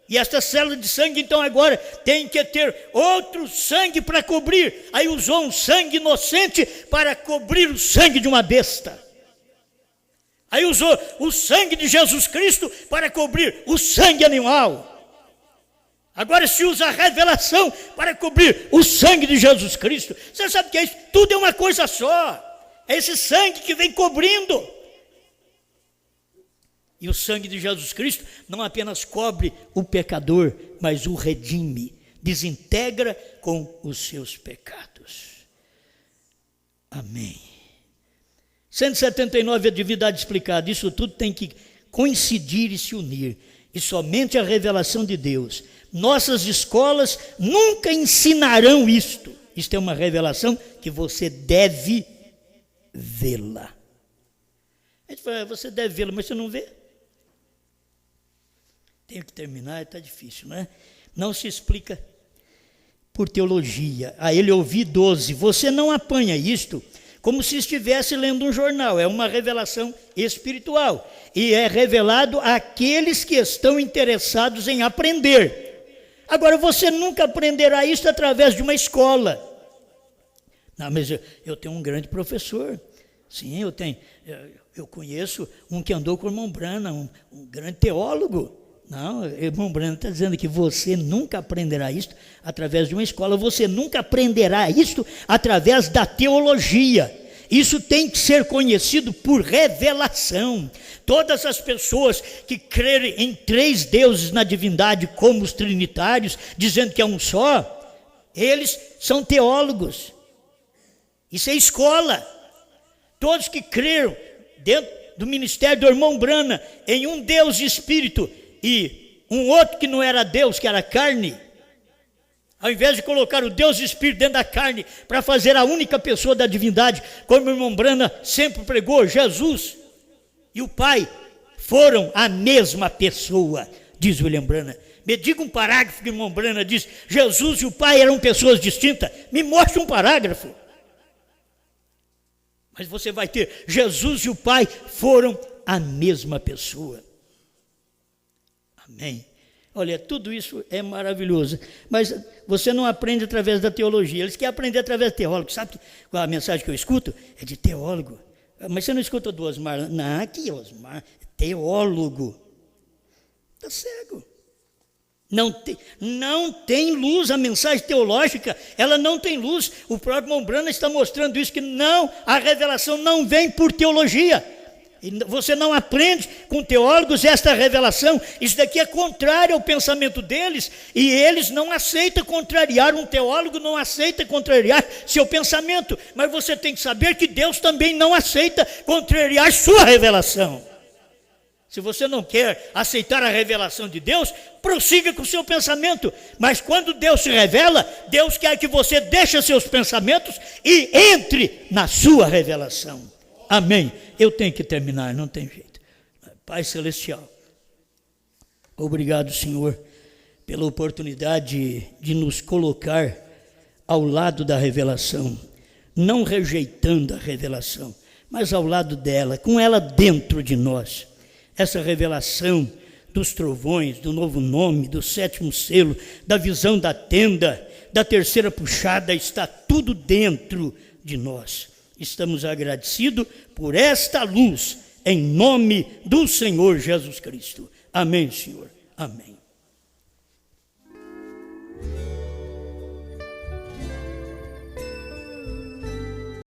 E esta célula de sangue, então, agora tem que ter outro sangue para cobrir. Aí usou um sangue inocente para cobrir o sangue de uma besta. Aí usou o sangue de Jesus Cristo para cobrir o sangue animal. Agora se usa a revelação para cobrir o sangue de Jesus Cristo. Você sabe que é isso? Tudo é uma coisa só. É esse sangue que vem cobrindo. E o sangue de Jesus Cristo não apenas cobre o pecador, mas o redime, desintegra com os seus pecados. Amém. 179 é a divindade explicada. Isso tudo tem que coincidir e se unir. E somente a revelação de Deus. Nossas escolas nunca ensinarão isto. Isto é uma revelação que você deve vê-la. A gente fala, você deve vê-la, mas você não vê. Tenho que terminar, está difícil, não é? Não se explica por teologia. A ele ouvi 12. Você não apanha isto como se estivesse lendo um jornal. É uma revelação espiritual. E é revelado àqueles que estão interessados em aprender. Agora, você nunca aprenderá isso através de uma escola. Não, mas eu tenho um grande professor. Sim, eu conheço um que andou com o irmão Branham, um grande teólogo. Não, o irmão Branham está dizendo que você nunca aprenderá isto através de uma escola. Você nunca aprenderá isto através da teologia. Isso tem que ser conhecido por revelação. Todas as pessoas que crerem em 3 deuses na divindade, como os trinitários, dizendo que é um só, eles são teólogos. Isso é escola. Todos que creram dentro do ministério do irmão Branham em um Deus e Espírito e um outro que não era Deus, que era carne, ao invés de colocar o Deus e o Espírito dentro da carne para fazer a única pessoa da divindade, como o irmão Branham sempre pregou, Jesus e o Pai foram a mesma pessoa, diz William Branham. Me diga um parágrafo que o irmão Branham diz, Jesus e o Pai eram pessoas distintas. Me mostre um parágrafo. Mas você vai ter, Jesus e o Pai foram a mesma pessoa. Amém. Olha, tudo isso é maravilhoso, mas você não aprende através da teologia. Eles querem aprender através de teólogo. Sabe qual a mensagem que eu escuto? É de teólogo. Mas você não escuta do Osmar? Não, que Osmar? Teólogo. Está cego. Não tem luz a mensagem teológica, ela não tem luz. O próprio Mombrana está mostrando isso, que não, a revelação não vem por teologia. E você não aprende com teólogos esta revelação. Isso daqui é contrário ao pensamento deles, e eles não aceitam contrariar, um teólogo não aceita contrariar seu pensamento, mas você tem que saber que Deus também não aceita contrariar sua revelação. Se você não quer aceitar a revelação de Deus, prossiga com o seu pensamento, mas quando Deus se revela, Deus quer que você deixe seus pensamentos e entre na sua revelação. Amém. Eu tenho que terminar, não tem jeito. Pai Celestial, obrigado, Senhor, pela oportunidade de nos colocar ao lado da revelação, não rejeitando a revelação, mas ao lado dela, com ela dentro de nós. Essa revelação dos trovões, do novo nome, do 7º selo, da visão da tenda, da terceira puxada, está tudo dentro de nós. Estamos agradecidos por esta luz, em nome do Senhor Jesus Cristo. Amém, Senhor. Amém.